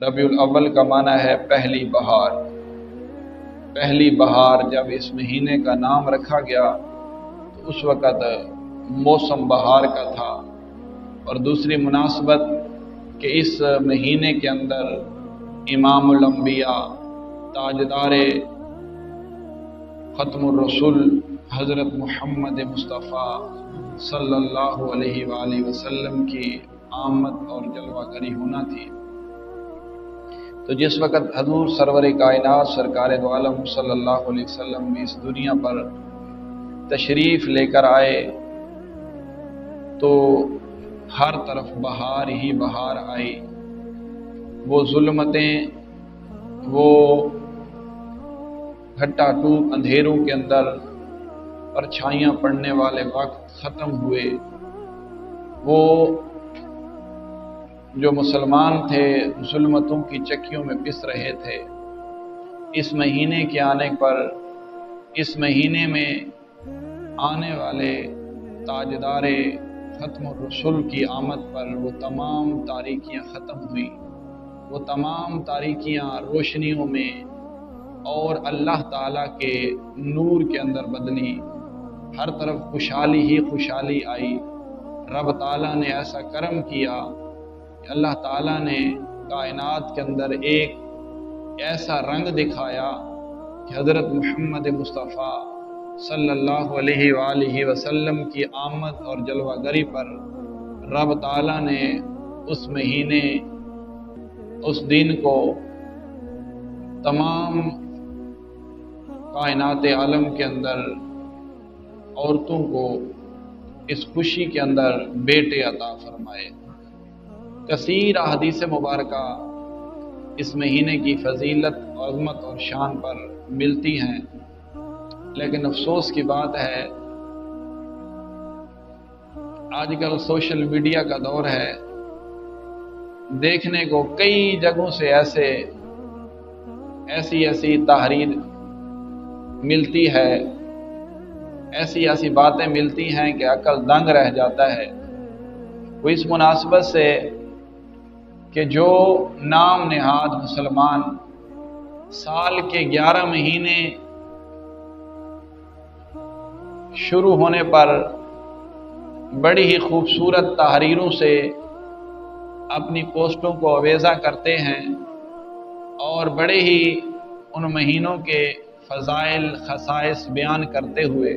ربیع الاول کا معنی ہے پہلی بہار۔ پہلی بہار جب اس مہینے کا نام رکھا گیا تو اس وقت موسم بہار کا تھا، اور دوسری مناسبت کہ اس مہینے کے اندر امام الانبیاء تاجدار ختم الرسول حضرت محمد مصطفیٰ صلی اللہ علیہ وآلہ وسلم کی آمد اور جلوہ گری ہونا تھی۔ تو جس وقت حضور سرور کائنات سرکار دو عالم صلی اللہ علیہ وسلم اس دنیا پر تشریف لے کر آئے تو ہر طرف بہار ہی بہار آئی۔ وہ ظلمتیں، وہ گھٹا ٹوپ اندھیروں کے اندر پرچھائیاں پڑنے والے وقت ختم ہوئے۔ وہ جو مسلمان تھے ظلمتوں کی چکیوں میں پس رہے تھے، اس مہینے کے آنے پر، اس مہینے میں آنے والے تاجدار ختم الرسول کی آمد پر وہ تمام تاریکیاں ختم ہوئی۔ وہ تمام تاریکیاں روشنیوں میں اور اللہ تعالیٰ کے نور کے اندر بدلی۔ ہر طرف خوشحالی ہی خوشحالی آئی۔ رب تعالیٰ نے ایسا کرم کیا کہ اللہ تعالیٰ نے کائنات کے اندر ایک ایسا رنگ دکھایا کہ حضرت محمد مصطفیٰ صلی اللہ علیہ وآلہ وسلم کی آمد اور جلوہ گری پر رب تعالیٰ نے اس مہینے، اس دن کو تمام کائنات عالم کے اندر عورتوں کو اس خوشی کے اندر بیٹے عطا فرمائے۔ کثیر احادیث مبارکہ اس مہینے کی فضیلت، عظمت اور شان پر ملتی ہیں، لیکن افسوس کی بات ہے آج کل سوشل میڈیا کا دور ہے، دیکھنے کو کئی جگہوں سے ایسی تحریر ملتی ہے، ایسی باتیں ملتی ہیں کہ عقل دنگ رہ جاتا ہے۔ وہ اس مناسبت سے کہ جو نام نہاد مسلمان سال کے 11 مہینے شروع ہونے پر بڑی ہی خوبصورت تحریروں سے اپنی پوسٹوں کو اویزا کرتے ہیں اور بڑے ہی ان مہینوں کے فضائل، خصائص بیان کرتے ہوئے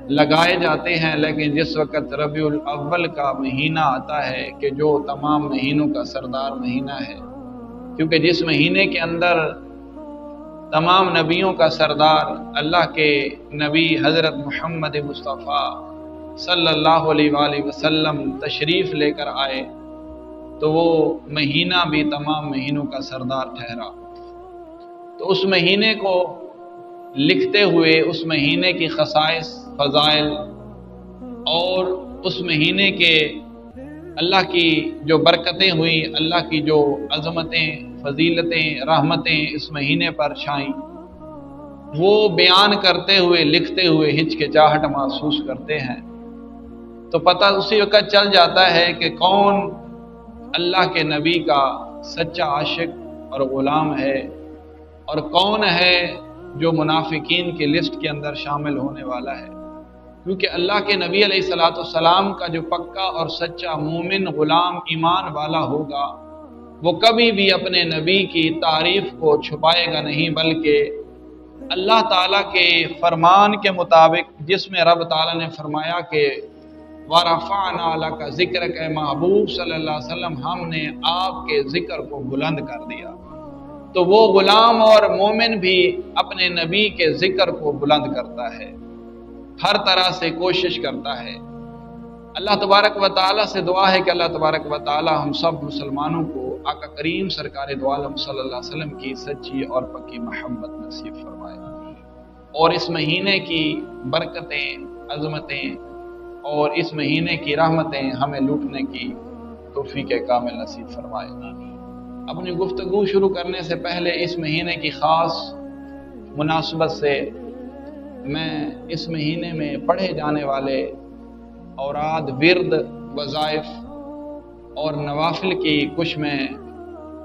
لگائے جاتے ہیں، لیکن جس وقت ربیع الاول کا مہینہ آتا ہے کہ جو تمام مہینوں کا سردار مہینہ ہے، کیونکہ جس مہینے کے اندر تمام نبیوں کا سردار اللہ کے نبی حضرت محمد مصطفیٰ صلی اللہ علیہ وآلہ وسلم تشریف لے کر آئے تو وہ مہینہ بھی تمام مہینوں کا سردار ٹھہرا۔ تو اس مہینے کو لکھتے ہوئے اس مہینے کی خصائص، فضائل اور اس مہینے کے اللہ کی جو برکتیں ہوئیں، اللہ کی جو عظمتیں، فضیلتیں، رحمتیں اس مہینے پر چھائیں، وہ بیان کرتے ہوئے، لکھتے ہوئے ہچکچاہٹ محسوس کرتے ہیں، تو پتہ اسی وقت چل جاتا ہے کہ کون اللہ کے نبی کا سچا عاشق اور غلام ہے اور کون ہے جو منافقین کی لسٹ کے اندر شامل ہونے والا ہے۔ کیونکہ اللہ کے نبی علیہ السلام کا جو پکا اور سچا مومن، غلام، ایمان والا ہوگا، وہ کبھی بھی اپنے نبی کی تعریف کو چھپائے گا نہیں، بلکہ اللہ تعالیٰ کے فرمان کے مطابق، جس میں رب تعالیٰ نے فرمایا کہ وَرَفَعْنَا لَكَ ذِكْرَكَ، اے محبوب صلی اللہ علیہ وسلم ہم نے آپ کے ذکر کو بلند کر دیا، تو وہ غلام اور مومن بھی اپنے نبی کے ذکر کو بلند کرتا ہے، ہر طرح سے کوشش کرتا ہے۔ اللہ تبارک و تعالیٰ سے دعا ہے کہ اللہ تبارک و تعالیٰ ہم سب مسلمانوں کو آقا کریم سرکار دو عالم صلی اللہ علیہ وسلم کی سچی اور پکی محبت نصیب فرمائے، اور اس مہینے کی برکتیں، عظمتیں اور اس مہینے کی رحمتیں ہمیں لوٹنے کی توفیق کامل نصیب فرمائے۔ اپنی گفتگو شروع کرنے سے پہلے اس مہینے کی خاص مناسبت سے میں اس مہینے میں پڑھے جانے والے اوراد، ورد، وظائف اور نوافل کی کچھ میں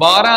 12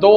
2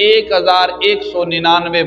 1199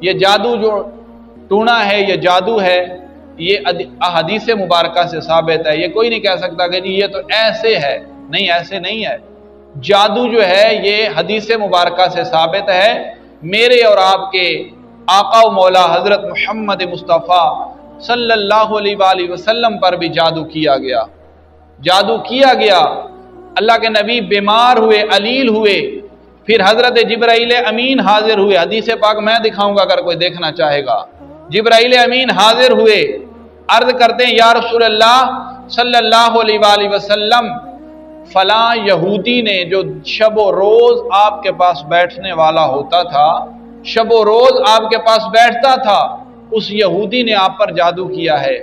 یہ جادو جو ٹونا ہے، یہ جادو ہے، یہ احادیث مبارکہ سے ثابت ہے۔ یہ کوئی نہیں کہہ سکتا کہ جی یہ تو ایسے ہے، نہیں، ایسے نہیں ہے۔ جادو جو ہے یہ حدیث مبارکہ سے ثابت ہے۔ میرے اور آپ کے آقا و مولا حضرت محمد مصطفیٰ صلی اللہ علیہ وآلہ وسلم پر بھی جادو کیا گیا، جادو کیا گیا۔ اللہ کے نبی بیمار ہوئے، علیل ہوئے، پھر حضرت جبرائیل امین حاضر ہوئے۔ حدیث پاک میں دکھاؤں گا اگر کوئی دیکھنا چاہے گا۔ جبرائیل امین حاضر ہوئے، عرض کرتے ہیں یا رسول اللہ صلی اللہ علیہ وآلہ وسلم، فلاں یہودی نے جو شب و روز آپ کے پاس بیٹھنے والا ہوتا تھا، شب و روز آپ کے پاس بیٹھتا تھا، اس یہودی نے آپ پر جادو کیا ہے۔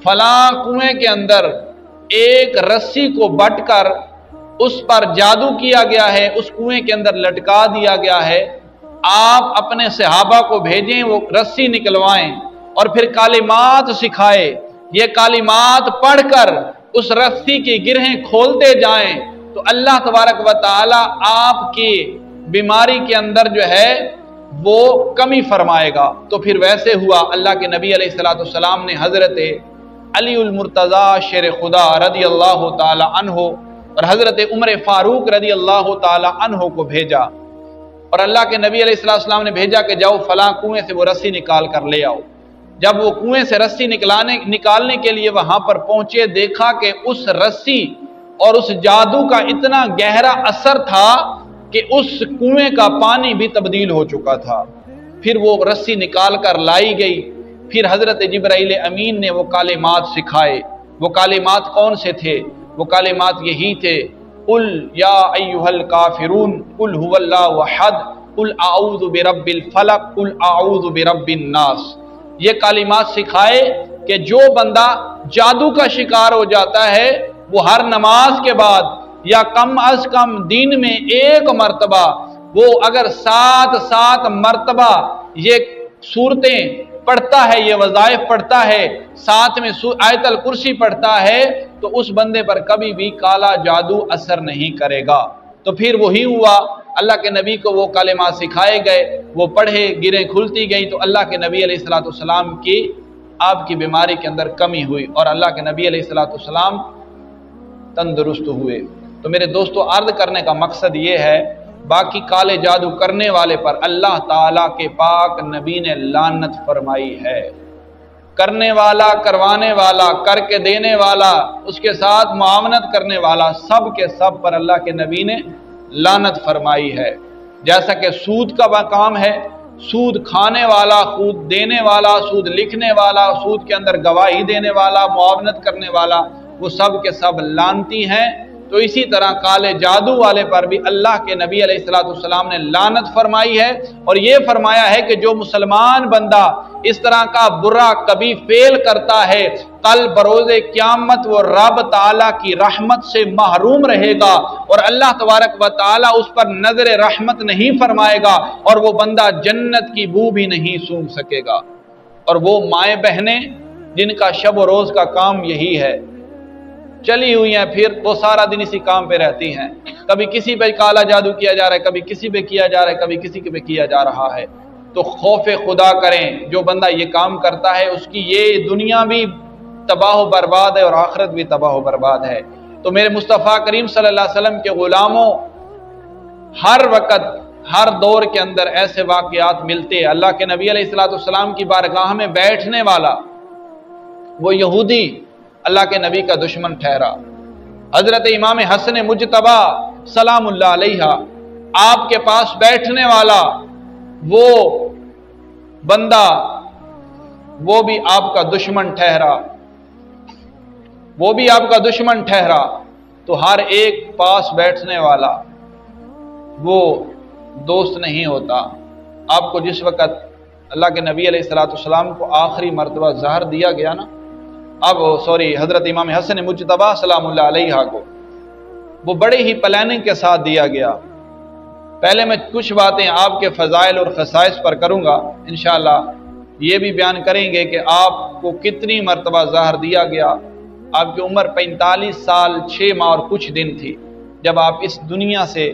فلاں کنویں کے اندر ایک رسی کو بٹ کر اس پر جادو کیا گیا ہے، اس کنویں کے اندر لٹکا دیا گیا ہے۔ آپ اپنے صحابہ کو بھیجیں، وہ رسی نکلوائیں اور پھر کلمات سکھائے۔ یہ کلمات پڑھ کر اس رسی کی گرہیں کھولتے جائیں تو اللہ تبارک و تعالی آپ کی بیماری کے اندر جو ہے وہ کمی فرمائے گا۔ تو پھر ویسے ہوا۔ اللہ کے نبی علیہ السلام نے حضرت علی المرتضیٰ شیر خدا رضی اللہ تعالی عنہ اور حضرت عمر فاروق رضی اللہ تعالی عنہ کو بھیجا، اور اللہ کے نبی علیہ السلام نے بھیجا کہ جاؤ فلاں کنویں سے وہ رسی نکال کر لے آؤ۔ جب وہ کنویں سے رسی نکالنے کے لیے وہاں پر پہنچے، دیکھا کہ اس رسی اور اس جادو کا اتنا گہرا اثر تھا کہ اس کنویں کا پانی بھی تبدیل ہو چکا تھا۔ پھر وہ رسی نکال کر لائی گئی۔ پھر حضرت جبرائیل امین نے وہ کلمات سکھائے۔ وہ کلمات کون سے تھے؟ وہ کلمات یہی تھے، قل یا ایھا الکافرون قل ھو اللہ احد قل اعوذ برب الفلق قل اعوذ برب الناس۔ یہ کلمات سکھائے کہ جو بندہ جادو کا شکار ہو جاتا ہے وہ ہر نماز کے بعد یا کم از کم دن میں ایک مرتبہ، وہ اگر 7 مرتبہ یہ صورتیں پڑھتا ہے، یہ وظائف پڑھتا ہے، ساتھ میں آیت الکرسی پڑھتا ہے، تو اس بندے پر کبھی بھی کالا جادو اثر نہیں کرے گا۔ تو پھر وہی ہوا، اللہ کے نبی کو وہ کلمات سکھائے گئے، وہ پڑھے، گرہیں کھلتی گئیں، تو اللہ کے نبی علیہ السلام کی آپ کی بیماری کے اندر کمی ہوئی اور اللہ کے نبی علیہ السلام تندرست ہوئے۔ تو میرے دوستو، عرض کرنے کا مقصد یہ ہے، باقی کالے جادو کرنے والے پر اللہ تعالیٰ کے پاک نبی نے لعنت فرمائی ہے۔ کرنے والا، کروانے والا، کر کے دینے والا، اس کے ساتھ معاونت کرنے والا، سب کے سب پر اللہ کے نبی نے لعنت فرمائی ہے۔ جیسا کہ سود کا کام ہے، سود کھانے والا، سود دینے والا، سود لکھنے والا، سود کے اندر گواہی دینے والا، معاونت کرنے والا، وہ سب کے سب لعنتی ہیں۔ تو اسی طرح کالے جادو والے پر بھی اللہ کے نبی علیہ السلام نے لعنت فرمائی ہے، اور یہ فرمایا ہے کہ جو مسلمان بندہ اس طرح کا برا کبھی فعل کرتا ہے، کل بروز قیامت وہ رب تعالیٰ کی رحمت سے محروم رہے گا، اور اللہ تبارک و تعالیٰ اس پر نظر رحمت نہیں فرمائے گا، اور وہ بندہ جنت کی بو بھی نہیں سونگھ سکے گا۔ اور وہ مائیں بہنیں جن کا شب و روز کا کام یہی ہے، چلی ہوئی ہیں، پھر وہ سارا دن اسی کام پہ رہتی ہیں، کبھی کسی پہ کالا جادو کیا جا رہا ہے، کبھی کسی پہ کیا جا رہا ہے، کبھی کسی پہ کیا جا رہا ہے۔ تو خوف خدا کریں، جو بندہ یہ کام کرتا ہے اس کی یہ دنیا بھی تباہ و برباد ہے اور آخرت بھی تباہ و برباد ہے۔ تو میرے مصطفیٰ کریم صلی اللہ علیہ وسلم کے غلاموں، ہر وقت ہر دور کے اندر ایسے واقعات ملتے ہیں۔ اللہ کے نبی علیہ السلام کی بارگاہ میں بیٹھنے والا وہ یہودی اللہ کے نبی کا دشمن ٹھہرا۔ حضرت امام حسن مجتبی سلام اللہ علیہ آپ کے پاس بیٹھنے والا وہ بندہ، وہ بھی آپ کا دشمن ٹھہرا، وہ بھی آپ کا دشمن ٹھہرا۔ تو ہر ایک پاس بیٹھنے والا وہ دوست نہیں ہوتا۔ آپ کو جس وقت اللہ کے نبی علیہ السلام کو آخری مرتبہ زہر دیا گیا نا، حضرت امام حسن مجتبی سلام اللہ علیہ کو وہ بڑے ہی پلاننگ کے ساتھ دیا گیا۔ پہلے میں کچھ باتیں آپ کے فضائل اور خصائص پر کروں گا، انشاءاللہ یہ بھی بیان کریں گے کہ آپ کو کتنی مرتبہ زہر دیا گیا۔ آپ کی عمر 45 سال 6 ماہ اور کچھ دن تھی جب آپ اس دنیا سے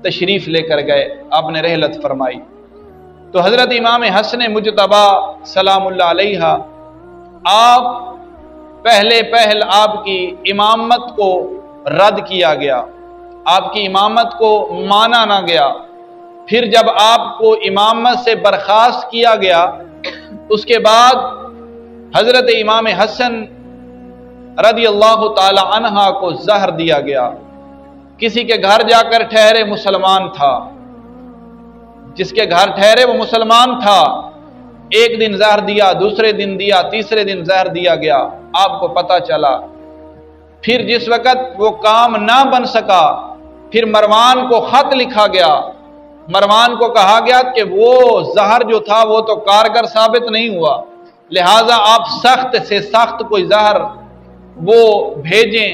تشریف لے کر گئے، آپ نے رحلت فرمائی۔ تو حضرت امام حسن مجتبی سلام اللہ علیہ آپ پہل آپ کی امامت کو رد کیا گیا، آپ کی امامت کو مانا نہ گیا۔ پھر جب آپ کو امامت سے برخاست کیا گیا، اس کے بعد حضرت امام حسن رضی اللہ تعالی عنہ کو زہر دیا گیا۔ کسی کے گھر جا کر ٹھہرے، مسلمان تھا، جس کے گھر ٹھہرے وہ مسلمان تھا، ایک دن زہر دیا، دوسرے دن دیا، تیسرے دن زہر دیا گیا، آپ کو پتہ چلا۔ پھر جس وقت وہ کام نہ بن سکا، پھر مروان کو خط لکھا گیا، مروان کو کہا گیا کہ وہ زہر جو تھا وہ تو کارگر ثابت نہیں ہوا، لہٰذا آپ سخت سے سخت کوئی زہر وہ بھیجیں۔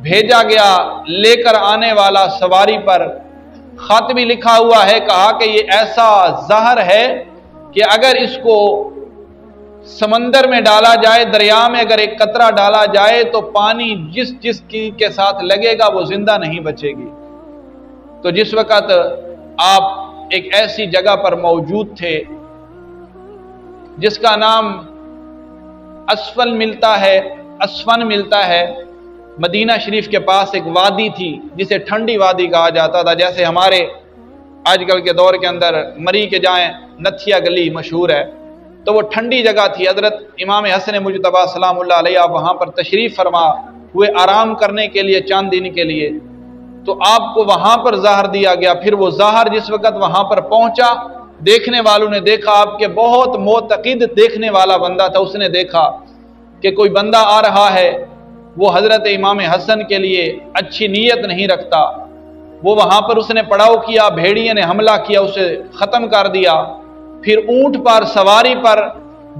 بھیجا گیا، لے کر آنے والا سواری پر خط بھی لکھا ہوا ہے، کہا کہ یہ ایسا زہر ہے کہ اگر اس کو سمندر میں ڈالا جائے، دریا میں اگر ایک قطرہ ڈالا جائے تو پانی جس کے ساتھ لگے گا وہ زندہ نہیں بچے گی۔ تو جس وقت آپ ایک ایسی جگہ پر موجود تھے جس کا نام اسفن ملتا ہے، مدینہ شریف کے پاس ایک وادی تھی جسے ٹھنڈی وادی کہا جاتا تھا، جیسے ہمارے آج کل کے دور کے اندر مری کے جائیں نتھیا گلی مشہور ہے، تو وہ ٹھنڈی جگہ تھی۔ حضرت امام حسن مجتبی سلام اللہ علیہ آپ وہاں پر تشریف فرما ہوئے آرام کرنے کے لیے، چاند دن کے لیے، تو آپ کو وہاں پر زہر دیا گیا۔ پھر وہ زہر جس وقت وہاں پر پہنچا، دیکھنے والوں نے دیکھا، آپ کے بہت معتقد دیکھنے والا بندہ تھا، اس نے دیکھا کہ کوئی بندہ آ رہا ہے، وہ حضرت امام حسن کے لیے اچھی نیت نہیں رکھتا، وہ وہاں پر اس نے پڑاؤ کیا، بھیڑیے نے حملہ کیا، اسے ختم کر دیا۔ پھر اونٹ پر سواری پر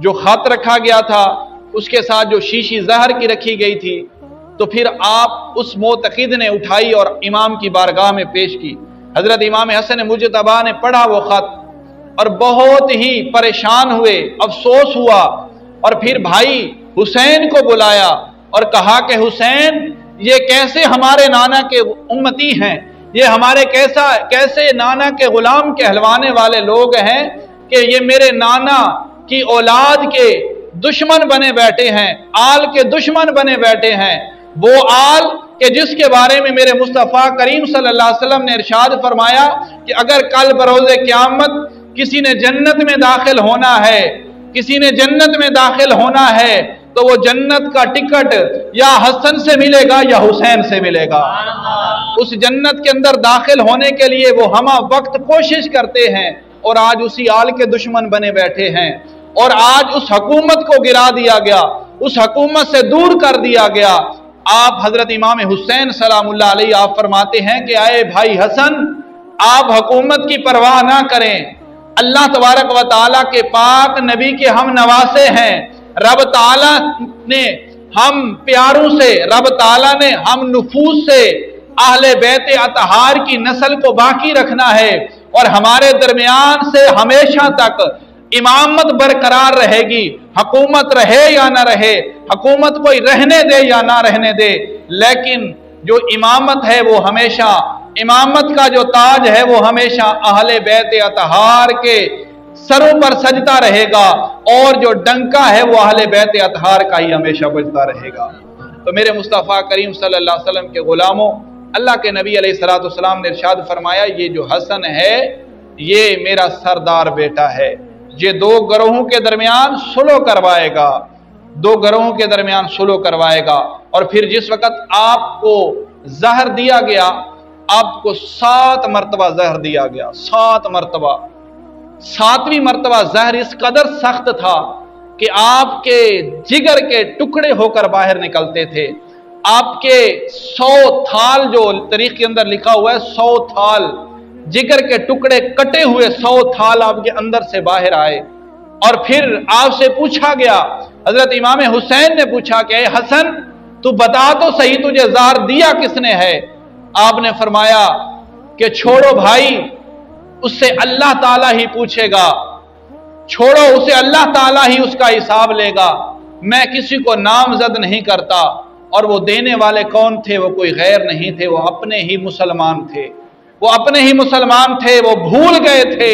جو خط رکھا گیا تھا، اس کے ساتھ جو شیشی زہر کی رکھی گئی تھی، تو پھر آپ اس معتقد نے اٹھائی اور امام کی بارگاہ میں پیش کی۔ حضرت امام حسن مجتبی نے پڑھا وہ خط اور بہت ہی پریشان ہوئے، افسوس ہوا، اور پھر بھائی حسین کو بلایا اور کہا کہ حسین، یہ کیسے ہمارے نانا کے امتی ہیں، یہ ہمارے کیسے نانا کے غلام کہلوانے والے لوگ ہیں کہ یہ میرے نانا کی اولاد کے دشمن بنے بیٹھے ہیں، آل کے دشمن بنے بیٹھے ہیں، وہ آل کہ جس کے بارے میں میرے مصطفیٰ کریم صلی اللہ علیہ وسلم نے ارشاد فرمایا کہ اگر کل بروز قیامت کسی نے جنت میں داخل ہونا ہے، کسی نے جنت میں داخل ہونا ہے تو وہ جنت کا ٹکٹ یا حسن سے ملے گا یا حسین سے ملے گا۔ اس جنت کے اندر داخل ہونے کے لیے وہ ہمہ وقت کوشش کرتے ہیں، اور آج اسی آل کے دشمن بنے بیٹھے ہیں، اور آج اس حکومت کو گرا دیا گیا، اس حکومت سے دور کر دیا گیا۔ آپ حضرت امام حسین سلام اللہ علیہ آپ فرماتے ہیں کہ اے بھائی حسن، آپ حکومت کی پرواہ نہ کریں، اللہ تبارک و تعالیٰ کے پاک نبی کے ہم نواسے ہیں، رب تعالیٰ نے ہم پیاروں سے، رب تعالیٰ نے ہم نفوس سے اہل بیت اطہار کی نسل کو باقی رکھنا ہے، اور ہمارے درمیان سے ہمیشہ تک امامت برقرار رہے گی، حکومت رہے یا نہ رہے، حکومت کوئی رہنے دے یا نہ رہنے دے، لیکن جو امامت ہے وہ ہمیشہ، امامت کا جو تاج ہے وہ ہمیشہ اہل بیت اطہار کے سروں پر سجدہ رہے گا، اور جو ڈنکا ہے وہ اہل بیت اطہار کا ہی ہمیشہ بجتا رہے گا۔ تو میرے مصطفیٰ کریم صلی اللہ علیہ وسلم کے غلاموں، اللہ کے نبی علیہ السلام نے ارشاد فرمایا یہ جو حسن ہے یہ میرا سردار بیٹا ہے، یہ دو گروہوں کے درمیان صلح کروائے گا، دو گروہوں کے درمیان صلح کروائے گا۔ اور پھر جس وقت آپ کو زہر دیا گیا، آپ کو 7 مرتبہ زہر دیا گیا، 7 مرتبہ، 7ویں مرتبہ زہر اس قدر سخت تھا کہ آپ کے جگر کے ٹکڑے ہو کر باہر نکلتے تھے، آپ کے 100 تھال، جو تاریخ کے اندر لکھا ہوا ہے 100 تھال جگر کے ٹکڑے کٹے ہوئے 100 تھال آپ کے اندر سے باہر آئے۔ اور پھر آپ سے پوچھا گیا، حضرت امام حسین نے پوچھا کہ اے حسن تو بتا تو صحیح تجھے زہر دیا کس نے ہے؟ آپ نے فرمایا کہ چھوڑو بھائی، اس سے اللہ تعالیٰ ہی پوچھے گا، چھوڑو اسے، اللہ تعالیٰ ہی اس کا حساب لے گا، میں کسی کو نامزد نہیں کرتا۔ اور وہ دینے والے کون تھے؟ وہ کوئی غیر نہیں تھے، وہ اپنے ہی مسلمان تھے، وہ اپنے ہی مسلمان تھے، وہ بھول گئے تھے